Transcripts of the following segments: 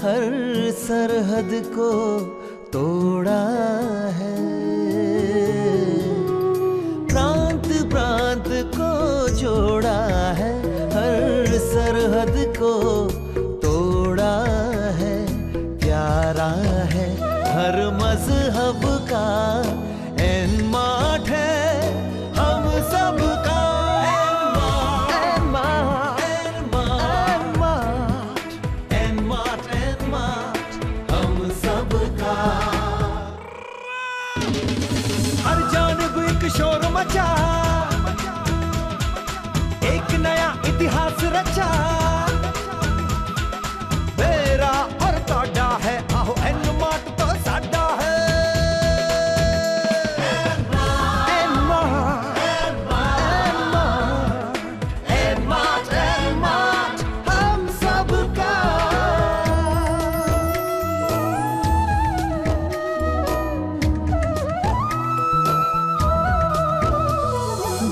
हर सरहद को तोड़ा है, प्रांत प्रांत को जोड़ा है, हर सरहद को तोड़ा है, प्यारा है हर मजहब का एन मार्ट है हम सबका। हर जानिब एक शोर मचा, एक नया इतिहास रचा, मेरा और तोड़ा है आहो एन मार्ट तो साडा है। एन मार्ट, एन मार्ट हम सबका।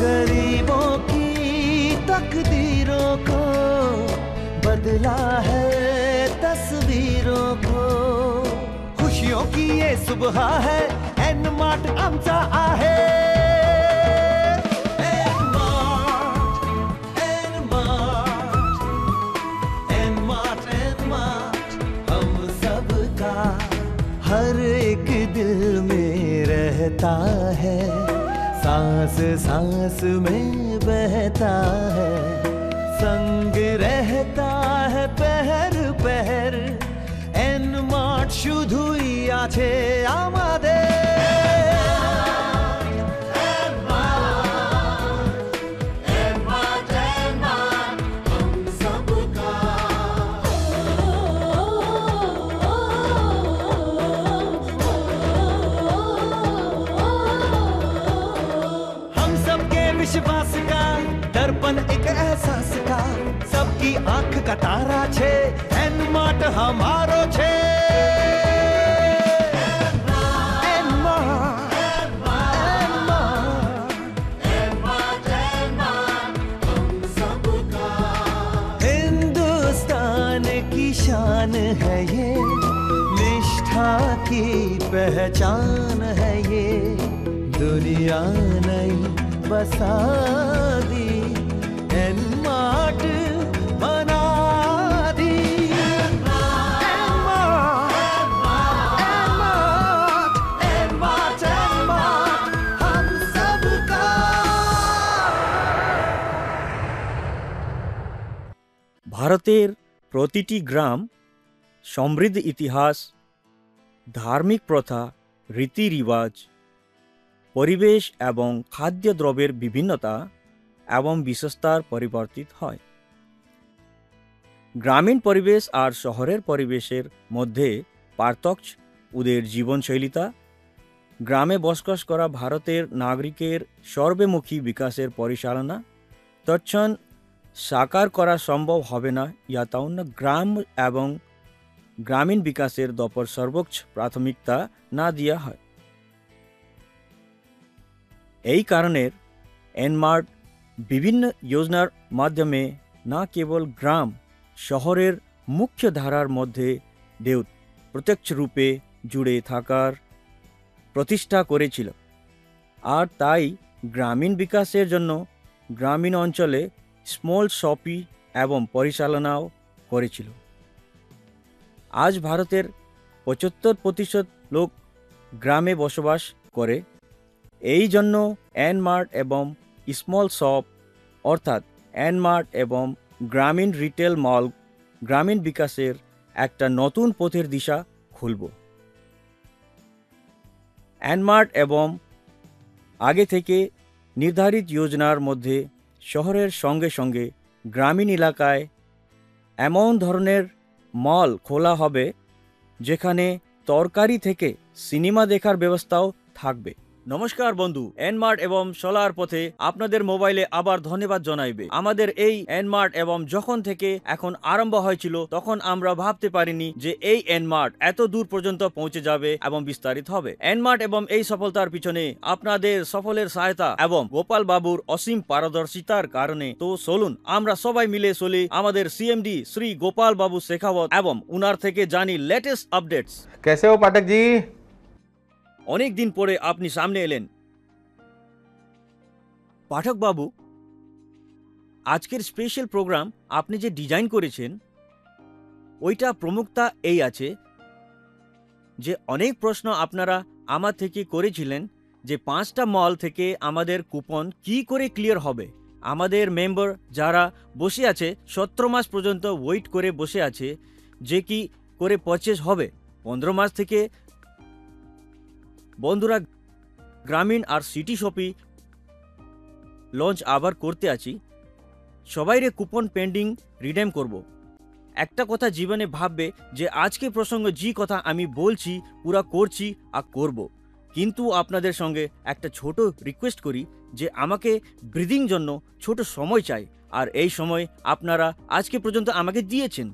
गरीबों की तकदीरों को बदला है तस्वीरों को, खुशियों की ये सुबह है एन मार्ट आमचा आहे। N Mart, N Mart, N Mart, N Mart हम सबका। हर एक दिल में रहता है, सांस सांस में बहता है, संग रहता है पहर पहर, एन मार्ट शुधुई आछे आमादे। विश्वास का दर्पण एक एहसास का, सबकी आंख का तारा छे एन मार्ट हमारो छे। N Mart, N Mart, N Mart, N Mart हम सबका। हिंदुस्तान की शान है ये, निष्ठा की पहचान है ये, दुनिया नई बसा दी एन मार्ट बना दी। N Mart, N Mart, N Mart, N Mart हम सबका। ভারতের প্রতিটি গ্রাম সমৃদ্ধ ইতিহাস, ধার্মিক প্রথা, রীতিরিবাজ, পরিবেশ এবং খাদ্যদ্রব্যের বিভিন্নতা এবং বিশেষতার পরিবর্তিত হয়। গ্রামীণ পরিবেশ আর শহরের পরিবেশের মধ্যে পার্থক্য ওদের জীবনশৈলীতা। গ্রামে বসবাস করা ভারতের নাগরিকের সর্বমুখী বিকাশের পরিচালনা তৎক্ষণ সাকার করা সম্ভব হবে না, ইয়াতাউন গ্রাম এবং গ্রামীণ বিকাশের দপর সর্বোচ্চ প্রাথমিকতা না দেওয়া হয়। এই কারণের এন মার্ট বিভিন্ন যোজনার মাধ্যমে না কেবল গ্রাম শহরের মুখ্য ধারার মধ্যে দেও প্রত্যক্ষ রূপে জুড়ে থাকার প্রতিষ্ঠা করেছিল, আর তাই গ্রামীণ বিকাশের জন্য গ্রামীণ অঞ্চলে স্মল শপি এবং পরিচালনাও করেছিল। আজ ভারতের ৭৫% লোক গ্রামে বসবাস করে। এই জন্য এন মার্ট এবং স্মল শপ অর্থাৎ এন মার্ট এবং গ্রামীণ রিটেল মল গ্রামীণ বিকাশের একটা নতুন পথের দিশা খুলব। এন মার্ট এবং আগে থেকে নির্ধারিত যোজনার মধ্যে শহরের সঙ্গে সঙ্গে গ্রামীণ এলাকায় এমন ধরনের মল খোলা হবে যেখানে তরকারি থেকে সিনেমা দেখার ব্যবস্থাও থাকবে। নমস্কার বন্ধু, এনমার্ট এবং সোলার পথে আপনাদের মোবাইলে আবার ধন্যবাদ জানাইবে। আমাদের এই এনমার্ট এবং যখন থেকে এখন আরম্ভ হয়েছিল তখন আমরা ভাবতে পারিনি যে এই এনমার্ট এত দূর পর্যন্ত পৌঁছে যাবে এবং বিস্তারিত হবে। এনমার্ট এবং এই সফলতার পিছনে আপনাদের সফলের সহায়তা এবং গোপাল বাবুর অসীম পারদর্শিতার কারণে। তো চলুন আমরা সবাই মিলে চলি আমাদের সিএমডি শ্রী গোপাল বাবু শেখাওয়াত এবং উনার থেকে জানি লেটেস্ট আপডেটস। कैसे हो पाठक जी? অনেক দিন পরে আপনি সামনে এলেন পাঠক বাবু। আজকের স্পেশাল প্রোগ্রাম আপনি যে ডিজাইন করেছেন ওইটা প্রমুখতা এই আছে যে অনেক প্রশ্ন আপনারা আমার থেকে করেছিলেন যে 5টা মল থেকে আমাদের কুপন কি করে ক্লিয়ার হবে। আমাদের মেম্বার যারা বসে আছে 17 মাস পর্যন্ত ওয়েট করে বসে আছে যে কি করে পারচেজ হবে। 15 মাস থেকে বন্ধুরা গ্রামীণ আর সিটি শপি লঞ্চ আবার করতে আছি, সবাইরে কুপন পেন্ডিং রিডেম করব। একটা কথা জীবনে ভাববে যে আজকে প্রসঙ্গে যে কথা আমি বলছি পুরা করছি আর করব, কিন্তু আপনাদের সঙ্গে একটা ছোট রিকোয়েস্ট করি যে আমাকে ব্রিদিং জন্য ছোট সময় চাই, আর এই সময় আপনারা আজকে পর্যন্ত আমাকে দিয়েছেন।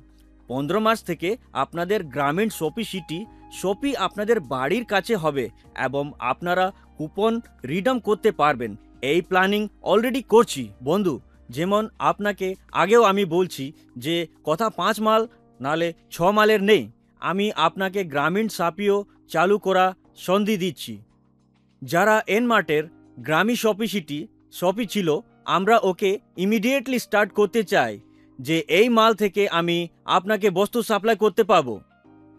15 মাস থেকে আপনাদের গ্রামীণ শপি সিটি শপি আপনাদের বাড়ির কাছে হবে এবং আপনারা কুপন রিডাম করতে পারবেন। এই প্ল্যানিং অলরেডি করছি বন্ধু। যেমন আপনাকে আগেও আমি বলছি যে কথা 5 মাল নালে 6 মালের নেই। আমি আপনাকে গ্রামীণ সাপিও চালু করা সন্ধি দিচ্ছি। যারা এনমার্টের গ্রামী শপি সিটি শপি ছিল আমরা ওকে ইমিডিয়েটলি স্টার্ট করতে চাই যে এই মাল থেকে আমি আপনাকে বস্তু সাপ্লাই করতে পারবো।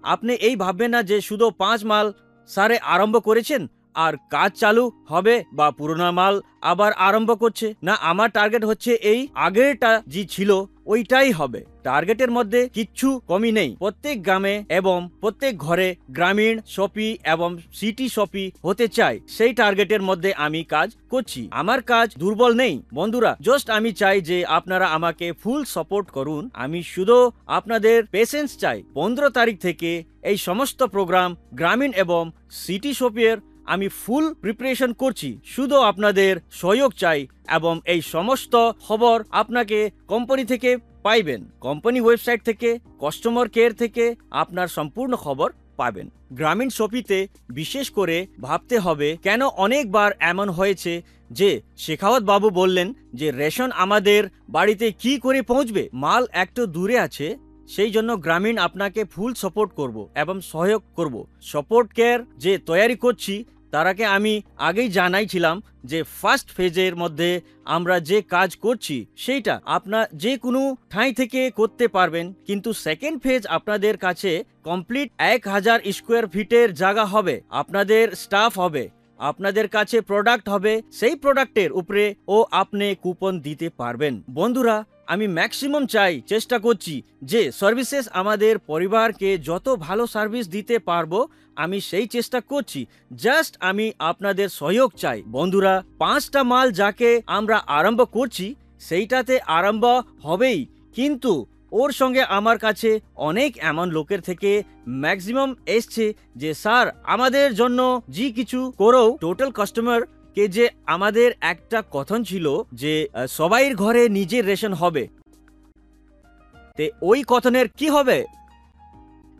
আপনি এই ভাববেন না যে শুধু 5 মাল সারে আরম্ভ করেছেন আর কাজ চালু হবে বা পুরোনো মাল আবার আরম্ভ করছে না। আমার টার্গেট হচ্ছে এই আগেরটা যে ছিল ওইটাই হবে। টার্গেটের মধ্যে কিচ্ছু কমি নেই। প্রত্যেক গ্রামে এবং প্রত্যেক ঘরে গ্রামীণ শপি এবং সিটি শপি হতে চাই, সেই টার্গেটের মধ্যে আমি কাজ করছি। আমার কাজ দুর্বল নেই বন্ধুরা, জাস্ট আমি চাই যে আপনারা আমাকে ফুল সাপোর্ট করুন। আমি শুধু আপনাদের পেশেন্স চাই। 15 তারিখ থেকে এই সমস্ত প্রোগ্রাম গ্রামীণ এবং সিটি শপির আমি ফুল প্রিপারেশন করছি। শুধু আপনাদের সহযোগ চাই এবং এই সমস্ত খবর আপনাকে কোম্পানি থেকে পাইবেন। কোম্পানি ওয়েবসাইট থেকে কাস্টমার কেয়ার থেকে আপনার সম্পূর্ণ খবর পাবেন। গ্রামীণ শপিতে বিশেষ করে ভাবতে হবে কেন অনেকবার এমন হয়েছে যে শেখাওয়াত বাবু বললেন যে রেশন আমাদের বাড়িতে কি করে পৌঁছবে, মাল একটু দূরে আছে, সেই জন্য গ্রামীণ আপনাকে ফুল সাপোর্ট করব এবং সহায়ক করব। সাপোর্ট কেয়ার যে তৈরি করছি তারাকে আমি আগেই জানাইছিলাম যে ফার্স্ট ফেজের মধ্যে আমরা যে কাজ করছি সেইটা আপনার যে কোনো ঠাঁই থেকে করতে পারবেন, কিন্তু সেকেন্ড ফেজ আপনাদের কাছে কমপ্লিট 1000 স্কোয়ার ফিটের জায়গা হবে, আপনাদের স্টাফ হবে, আপনাদের কাছে প্রোডাক্ট হবে, সেই প্রোডাক্টের উপরে ও আপনি কুপন দিতে পারবেন। বন্ধুরা আমি ম্যাক্সিমাম চাই, চেষ্টা করছি যে সার্ভিসেস আমাদের পরিবারকে যত ভালো সার্ভিস দিতে পারবো আমি সেই চেষ্টা করছি। জাস্ট আমি আপনাদের সহযোগ চাই বন্ধুরা। 5টা মাল যাকে আমরা আরম্ভ করছি সেইটাতে আরম্ভ হবেই, কিন্তু ওর সঙ্গে আমার কাছে অনেক এমন লোকের থেকে ম্যাক্সিমাম এসছে যে স্যার আমাদের জন্য যে কিছু করো। টোটাল কাস্টমার কে যে আমাদের একটা কথন ছিল যে সবাইয়ের ঘরে নিজের রেশন হবে, তে ওই কথনের কি হবে,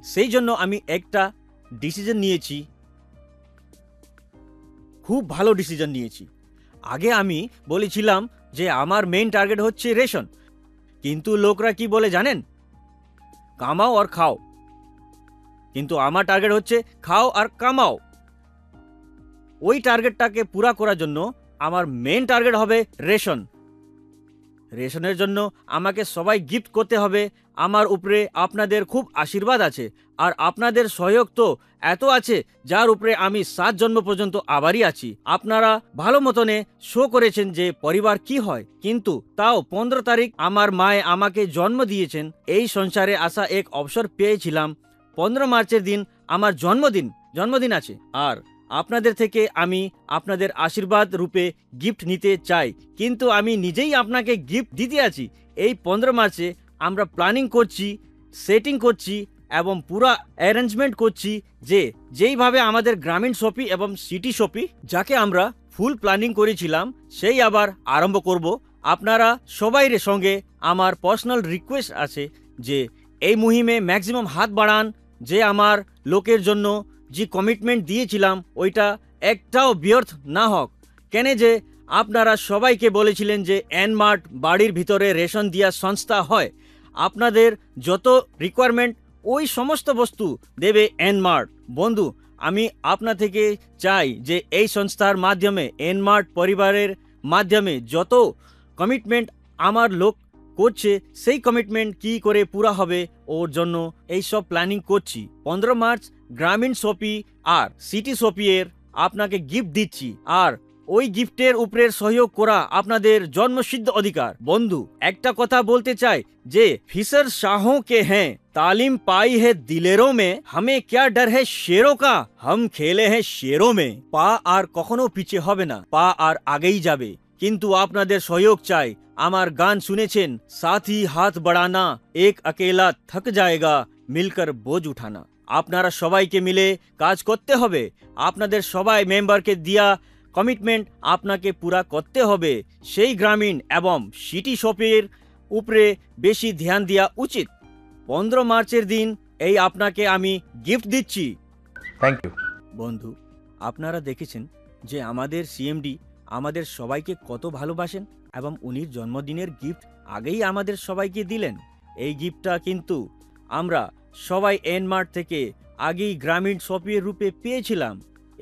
সেই জন্য আমি একটা ডিসিশন নিয়েছি, খুব ভালো ডিসিশন নিয়েছি। আগে আমি বলেছিলাম যে আমার মেইন টার্গেট হচ্ছে রেশন, কিন্তু লোকরা কি বলে জানেন, কামাও আর খাও, কিন্তু আমার টার্গেট হচ্ছে খাও আর কামাও। ওই টার্গেটটাকে পুরা করার জন্য আমার মেইন টার্গেট হবে রেশন। রেশনের জন্য আমাকে সবাই গিফট করতে হবে। আমার উপরে আপনাদের খুব আশীর্বাদ আছে আর আপনাদের সহযোগ তো এত আছে যার উপরে আমি 7 জন্ম পর্যন্ত আবারই আছি। আপনারা ভালো মতনে শো করেছেন যে পরিবার কি হয়, কিন্তু তাও 15 তারিখ আমার মায়ে আমাকে জন্ম দিয়েছেন। এই সংসারে আসা এক অবসর পেয়েছিলাম। 15 মার্চের দিন আমার জন্মদিন আছে, আর আপনাদের থেকে আমি আপনাদের আশীর্বাদ রূপে গিফট নিতে চাই, কিন্তু আমি নিজেই আপনাকে গিফট দিতে আছি। এই 15 মার্চে আমরা প্ল্যানিং করছি, সেটিং করছি এবং পুরা অ্যারেঞ্জমেন্ট করছি যে যেইভাবে আমাদের গ্রামীণ শপি এবং সিটি শপি যাকে আমরা ফুল প্ল্যানিং করেছিলাম সেই আবার আরম্ভ করব। আপনারা সবাইয়ের সঙ্গে আমার পার্সোনাল রিকোয়েস্ট আছে যে এই মুহিমে ম্যাক্সিমাম হাত বাড়ান, যে আমার লোকের জন্য যে কমিটমেন্ট দিয়েছিলাম ওইটা একটাও ব্যর্থ না হোক। কেন যে আপনারা সবাইকে বলেছিলেন যে এনমার্ট বাড়ির ভিতরে রেশন দেওয়ার সংস্থা হয়, আপনাদের যত রিকোয়ারমেন্ট ওই সমস্ত বস্তু দেবে এনমার্ট। বন্ধু, আমি আপনা থেকে চাই যে এই সংস্থার মাধ্যমে এনমার্ট পরিবারের মাধ্যমে যত কমিটমেন্ট আমার লোক করছে সেই কমিটমেন্ট কি করে পুরা হবে ওর জন্য এই সব প্ল্যানিং করছি। 15 মার্চ গ্রামীণ শপি আর সিটি শপি এর আপনাকে গিফট দিচ্ছি, আর ওই গিফটের উপরে সহযোগ করা আপনাদের জন্মসিদ্ধ অধিকার। বন্ধু, একটা কথা বলতে চাই যে ফিসর শাहों के हैं तालीम पाई है दिलेरों में, हमें क्या डर है शेरों का, हम खेले हैं शेरों में। পা আর কখনো পিছে হবে না, পা আর আগেই যাবে, কিন্তু আপনাদের সহযোগ চাই। আমার গান শুনেছেন, সাথী হাত বাড়ানা এক अकेला थक जाएगा मिलकर बोझ उठाना। আপনারা সবাইকে মিলে কাজ করতে হবে, আপনাদের সবাই মেম্বারকে দিয়া কমিটমেন্ট আপনাকে পুরা করতে হবে। সেই গ্রামীণ এবং সিটি শপের উপরে বেশি ধ্যান দেওয়া উচিত। 15 মার্চের দিন এই আপনাকে আমি গিফট দিচ্ছি। Thank you. বন্ধু, আপনারা দেখেছেন যে আমাদের সিএমডি আমাদের সবাইকে কত ভালোবাসেন এবং উনির জন্মদিনের গিফট আগেই আমাদের সবাইকে দিলেন। এই গিফটটা কিন্তু আমরা সবাই এনমার্ট থেকে আগেই গ্রামীণ শপির রূপে পেয়েছিলাম।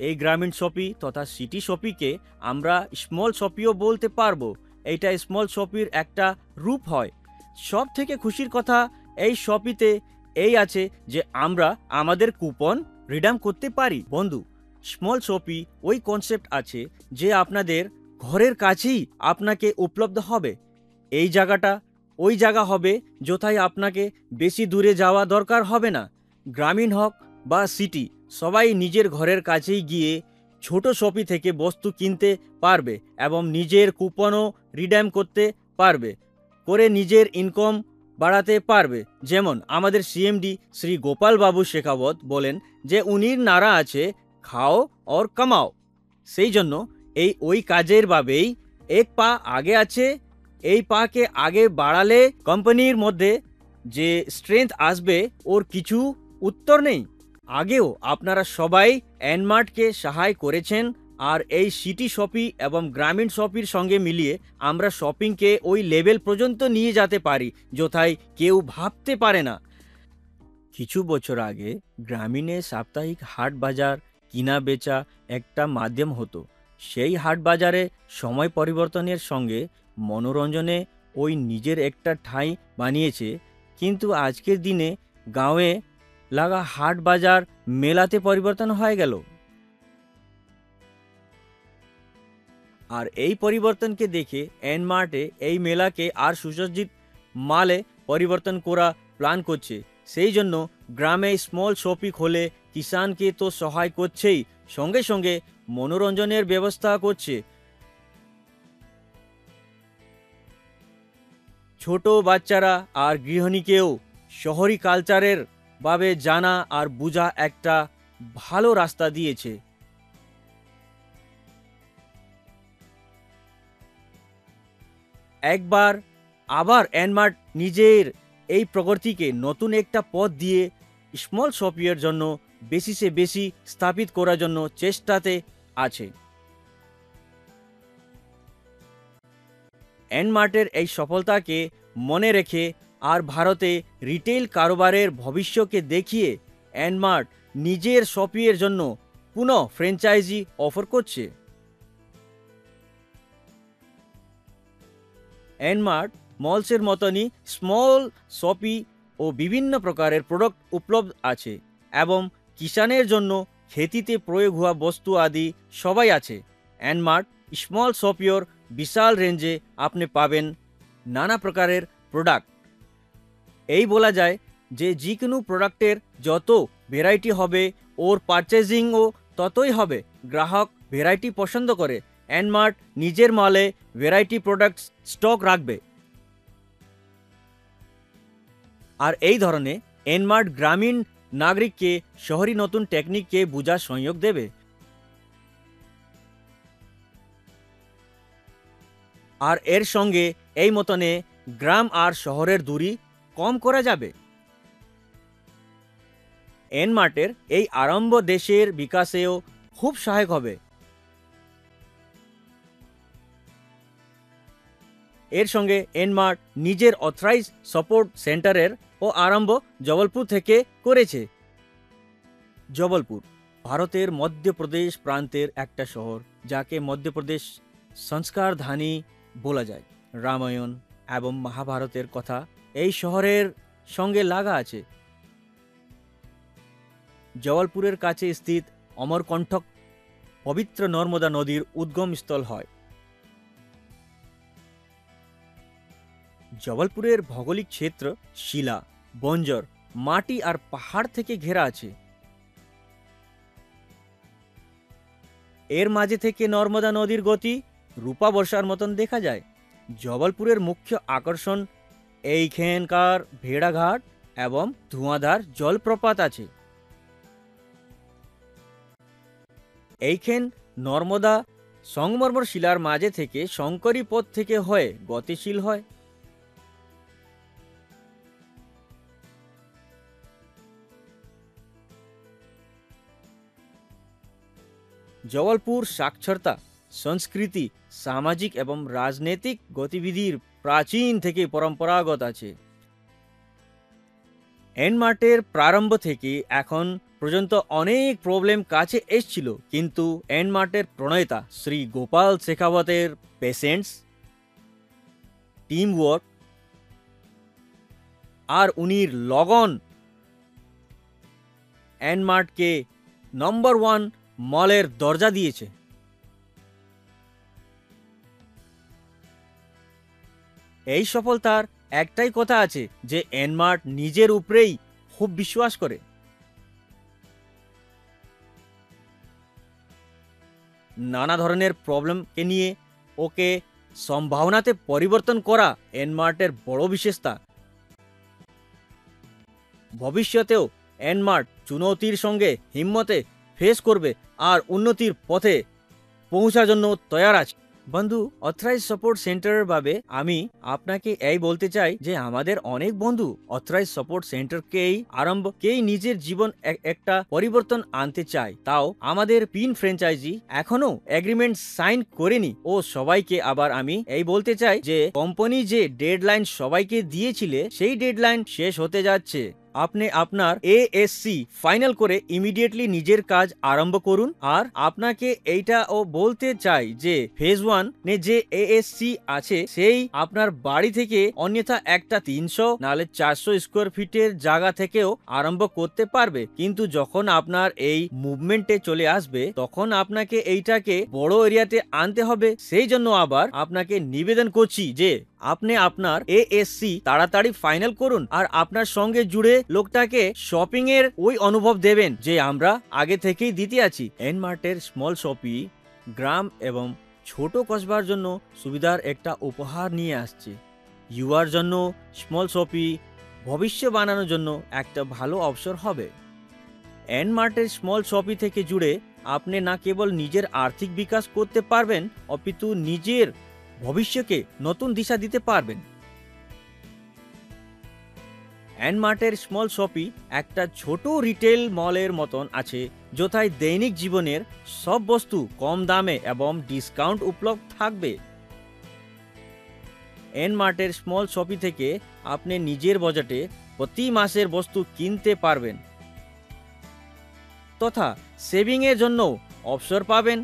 এই গ্রামীণ শপি তথা সিটি শপিকে আমরা স্মল শপিও বলতে পারবো। এইটা স্মল শপির একটা রূপ হয়। সব থেকে খুশির কথা এই শপিতে এই আছে যে আমরা আমাদের কুপন রিডিম করতে পারি। বন্ধু, স্মল শপি ওই কনসেপ্ট আছে যে আপনাদের ঘরের কাছেই আপনাকে উপলব্ধ হবে। এই জায়গাটা ওই জায়গা হবে যথায় আপনাকে বেশি দূরে যাওয়া দরকার হবে না। গ্রামীণ হোক বা সিটি, সবাই নিজের ঘরের কাছেই গিয়ে ছোট শপি থেকে বস্তু কিনতে পারবে এবং নিজের কুপনও রিডিম করতে পারবে, করে নিজের ইনকাম বাড়াতে পারবে। যেমন আমাদের সিএমডি শ্রী গোপাল বাবু শেখাবত বলেন যে উনির নারা আছে, খাও और কামাও। সেই জন্য এই ওই কাজের ভাবেই এক পা আগে আছে। এই পাকে আগে বাড়ালে কোম্পানির মধ্যে যে স্ট্রেংথ আসবে ওর কিছু উত্তর নেই। আগেও আপনারা সবাই এনমার্টকে সাহায্য করেছেন, আর এই সিটি শপি এবং গ্রামীণ শপির সঙ্গে মিলিয়ে আমরা শপিংকে ওই লেভেল পর্যন্ত নিয়ে যেতে পারি যথায় কেউ ভাবতে পারে না। কিছু বছর আগে গ্রামীণে সাপ্তাহিক হাট বাজার কিনা বেচা একটা মাধ্যম হতো। সেই হাট বাজারে সময় পরিবর্তনের সঙ্গে মনোরঞ্জনে ওই নিজের একটা ঠাঁই বানিয়েছে, কিন্তু আজকের দিনে গাঁয়ে লাগা হাট বাজার মেলাতে পরিবর্তন হয়ে গেল। আর এই পরিবর্তনকে দেখে এনমার্টে এই মেলাকে আর সুসজ্জিত মালে পরিবর্তন করা প্ল্যান করছে। সেই জন্য গ্রামে স্মল শপি খোলে কিষানকে তো সহায় করছেই, সঙ্গে সঙ্গে মনোরঞ্জনের ব্যবস্থা করছে। ছোট বাচ্চারা আর গৃহিণীকেও শহরি কালচারের ভাবে জানা আর বোঝা একটা ভালো রাস্তা দিয়েছে। একবার আবার এনমার্ট নিজের এই প্রগতিকে নতুন একটা পথ দিয়ে স্মল শপিয়ের জন্য বেশি সে বেশি স্থাপিত করার জন্য চেষ্টাতে আছে। এনমার্টের এই সফলতাকে মনে রেখে আর ভারতে রিটেল কারবারের ভবিষ্যৎকে দেখিয়ে এনমার্ট নিজের শপিয়ের জন্য পুনঃ ফ্র্যাঞ্চাইজি অফার করছে। এনমার্ট মলসের মতনই স্মল শপি ও বিভিন্ন প্রকারের প্রোডাক্ট উপলব্ধ আছে এবং কিষানের জন্য খেতিতে প্রয়োগ হওয়া বস্তু আদি সবাই আছে। এনমার্ট স্মল শপিওর বিশাল রেঞ্জে আপনি পাবেন নানা প্রকারের প্রোডাক্ট। এই বলা যায় যে কোনো প্রোডাক্টের যত ভ্যারাইটি হবে ওর পারচেজিংও ততই হবে। গ্রাহক ভ্যারাইটি পছন্দ করে, এনমার্ট নিজের মালে ভ্যারাইটি প্রোডাক্টস স্টক রাখবে। আর এই ধরনের এনমার্ট গ্রামীণ নাগরিককে শহরি নতুন টেকনিককে বোঝার সহযোগ দেবে। আর এর সঙ্গে এই মতনে গ্রাম আর শহরের দূরি কম করা যাবে। এনমার্টের এই আরম্ভ দেশের বিকাশেও খুব সহায়ক হবে। এর সঙ্গে এনমার্ট নিজের অথরাইজ সাপোর্ট সেন্টারের ও আরম্ভ জবলপুর থেকে করেছে। জবলপুর ভারতের মধ্যপ্রদেশ প্রান্তের একটা শহর, যাকে মধ্যপ্রদেশ সংস্কার ধানী বলা যায়। রামায়ণ এবং মহাভারতের কথা এই শহরের সঙ্গে লাগা আছে। জবলপুরের কাছে স্থিত অমরকণ্টক পবিত্র নর্মদা নদীর উদ্গম স্থল হয়। জবলপুরের ভৌগোলিক ক্ষেত্র শিলা, বঞ্জর, মাটি আর পাহাড় থেকে ঘেরা আছে। এর মাঝে থেকে নর্মদা নদীর গতি রূপা বর্ষার মতন দেখা যায়। জবলপুরের মুখ্য আকর্ষণ এইখানকার ভেড়াঘাট এবং ধোঁয়াধার জলপ্রপাত আছে। এইখান নর্মদা সংগমরমর শিলার মাঝে থেকে শঙ্করী পথ থেকে হয়ে গতিশীল হয়। জবলপুর সাক্ষরতা, সংস্কৃতি, সামাজিক এবং রাজনৈতিক গতিবিধির প্রাচীন থেকে পরম্পরাগত আছে। এনমার্টের প্রারম্ভ থেকে এখন পর্যন্ত অনেক প্রবলেম কাছে এসেছিল, কিন্তু এনমার্টের প্রণেতা শ্রী গোপাল শেখাবতের পেশেন্স, টিম ওয়ার্ক আর উনির লগন এনমার্টকে নম্বর 1 মলের দরজা দিয়েছে। এই সফলতার একটাই কথা আছে যে এনমার্ট নিজের উপরেই খুব বিশ্বাস করে। নানা ধরনের প্রবলেমকে নিয়ে ওকে সম্ভাবনাতে পরিবর্তন করা এনমার্টের বড় বিশেষতা। ভবিষ্যতেও এনমার্ট চুনৌতির সঙ্গে হিম্মতে ফেস করবে আর উন্নতির পথে পৌঁছার জন্য তৈরি আছে। বন্ধু, অথরাইজ সাপোর্ট সেন্টারের ভাবে আমি আপনাকে এই বলতে চাই যে আমাদের অনেক বন্ধু অথরাইজ সাপোর্ট সেন্টারকেই আরম্ভকেই নিজের জীবন একটা পরিবর্তন আনতে চায়। তাও আমাদের পিন ফ্র্যাঞ্চাইজি এখনো এগ্রিমেন্ট সাইন করেনি। ও সবাইকে আবার আমি এই বলতে চাই যে কোম্পানি যে ডেডলাইন সবাইকে দিয়েছিলে সেই ডেডলাইন শেষ হতে যাচ্ছে। আপনি আপনার এএসসি ফাইনাল করে ইমিডিয়েটলি নিজের কাজ আরম্ভ করুন। আর আপনাকে এইটাও বলতে চাই যে ফেজ 1 নে যে এএসসি আছে সেই আপনার বাড়ি থেকে অন্যথা একটা 300 নালে 400 স্কোয়ার ফিটের জায়গা থেকেও আরম্ভ করতে পারবে, কিন্তু যখন আপনার এই মুভমেন্টে চলে আসবে তখন আপনাকে এইটাকে বড় এরিয়াতে আনতে হবে। সেই জন্য আবার আপনাকে নিবেদন করছি যে আপনি আপনার এএসসি তাড়াতাড়ি ফাইনাল করুন আর আপনার সঙ্গে জুড়ে লোকটাকে শপিং এর ওই অনুভব দেবেন যে আমরা আগে থেকেই দিতে আছি। এনমার্টের স্মল শপি গ্রাম এবং ছোট কসবার জন্য সুবিধার একটা উপহার নিয়ে আসছে। ইউআর জন্য স্মল শপি ভবিষ্য বানানোর জন্য একটা ভালো অবসর হবে। এনমার্টের স্মল শপি থেকে জুড়ে আপনি না কেবল নিজের আর্থিক বিকাশ করতে পারবেন, অপিতু নিজের ভবিষ্যকে নতুন দিশা দিতে পারবেন। এনমার্টের স্মল শপি একটা ছোট রিটেল মলের মতন আছে, যথায় দৈনিক জীবনের সব বস্তু কম দামে এবং ডিসকাউন্ট উপলব্ধ থাকবে। এনমার্টের স্মল শপি থেকে আপনি নিজের বাজেটে প্রতি মাসের বস্তু কিনতে পারবেন তথা সেভিং এর জন্য অবসর পাবেন।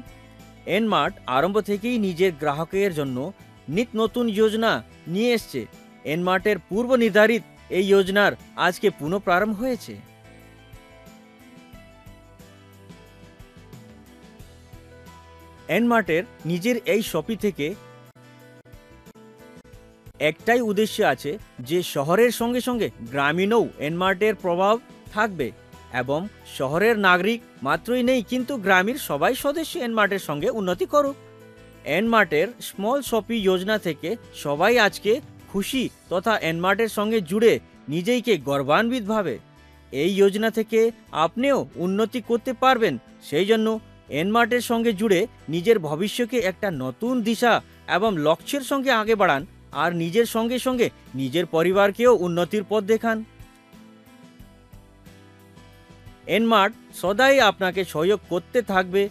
এনমার্ট আরম্ভ থেকেই নিজের গ্রাহকের জন্য নিত্য নতুন যোজনা নিয়ে এসছে। এনমার্টের পূর্ব নির্ধারিত এই যোজনার আজকে পুনঃপ্রারম্ভ হয়েছে। এনমার্টের নিজের এই শপি থেকে একটাই উদ্দেশ্য আছে যে শহরের সঙ্গে সঙ্গে গ্রামীণও এনমার্টের প্রভাব থাকবে এবং শহরের নাগরিক মাত্রই নেই, কিন্তু গ্রামের সবাই সদস্য এনমার্টের সঙ্গে উন্নতি করুক। এনমার্টের স্মল শপি যোজনা থেকে সবাই আজকে খুশি তথা এনমার্টের সঙ্গে জুড়ে নিজেকে গর্বান্বিত ভাবে। এই যোজনা থেকে আপনিও উন্নতি করতে পারবেন। সেই জন্য এনমার্টের সঙ্গে জুড়ে নিজের ভবিষ্যৎকে একটা নতুন দিশা এবং লক্ষ্যের সঙ্গে আগে বাড়ান, আর নিজের সঙ্গে সঙ্গে নিজের পরিবারকেও উন্নতির পথ দেখান। এনমার্ট সদাই আপনাকে সহযোগ করতে থাকবে।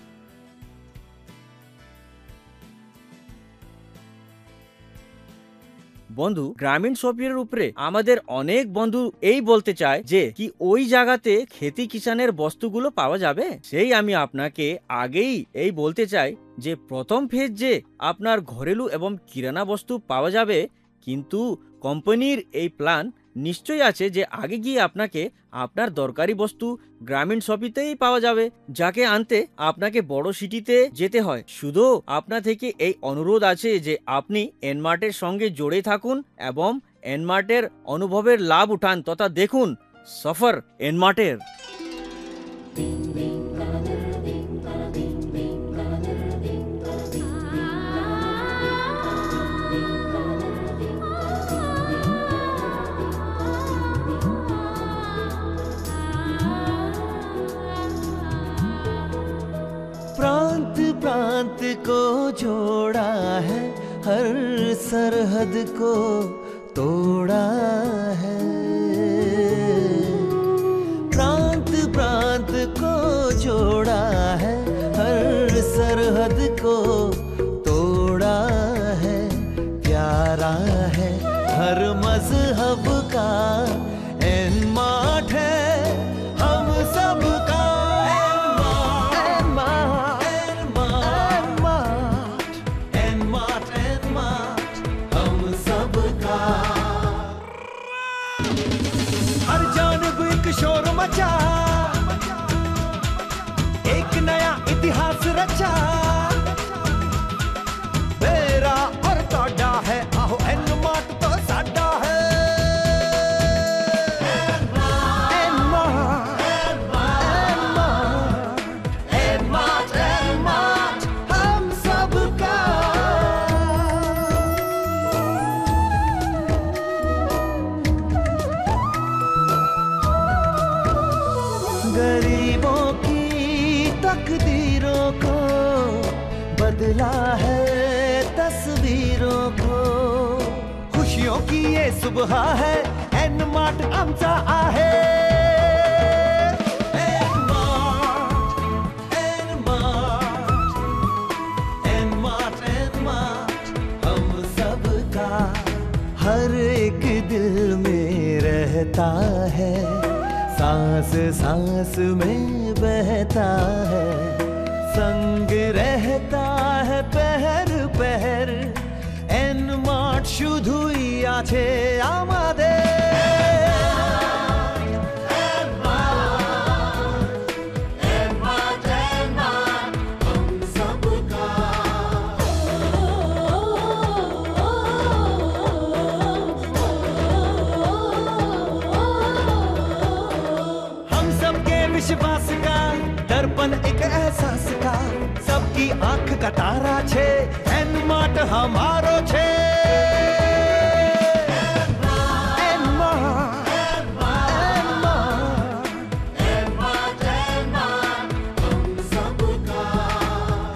বন্ধু, গ্রামীণ শপিংয়ের উপরে আমাদের অনেক বন্ধু এই বলতে চায় যে কি ওই জায়গাতে খেতি কিষানের বস্তুগুলো পাওয়া যাবে। সেই আমি আপনাকে আগেই এই বলতে চাই যে প্রথম ফেজ যে আপনার ঘরেলু এবং কিরানা বস্তু পাওয়া যাবে, কিন্তু কোম্পানির এই প্ল্যান নিশ্চয়ই আছে যে আগে গিয়ে আপনাকে আপনার দরকারি বস্তু গ্রামীণ শপিংতেই পাওয়া যাবে, যাকে আনতে আপনাকে বড় সিটিতে যেতে হয়। শুধু আপনা থেকে এই অনুরোধ আছে যে আপনি এনমার্টের সঙ্গে জড়ে থাকুন এবং এনমার্টের অনুভবের লাভ উঠান তথা দেখুন সফর এনমার্টের। प्रांत प्रांत को जोड़ा है, हर सरहद को तोड़ा है। प्रांत प्रांत को जोड़ा है, हर सरहद को तोड़ा है। प्यारा है हर मजहब का एनमार्ट है, हम सबका शोर मचा, एक नया इतिहास रचा। मेरा और तोड़ा है, आहो एनमार्ट तो साडा है। एनमार्ट हम सबका। गरीबों की तकदीरों को बदला है तस्वीरों को। खुशियों की ये सुबह है, एनमार्ट आमचा आहे। एनमार्ट हम सबका। हर एक दिल में रहता है, सांस सांस में बहता है, संग रहता है पहर पहर। एनमार्ट शुधुई आछे आमादेर। विश्वास का दर्पण एक एहसास का, सबकी आंख का तारा छे, एनमार्ट हमारो छे।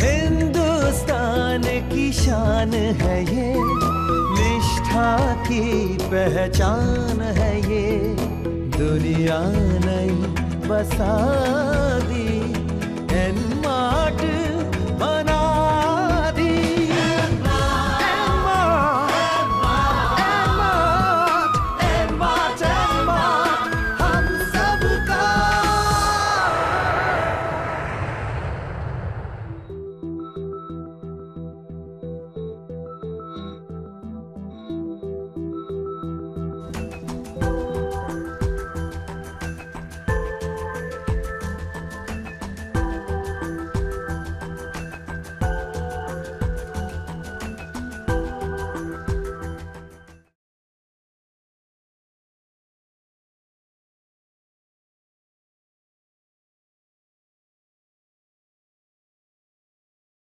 हिंदुस्तान की शान है ये, निष्ठा की पहचान है ये। दुनिया नहीं बसा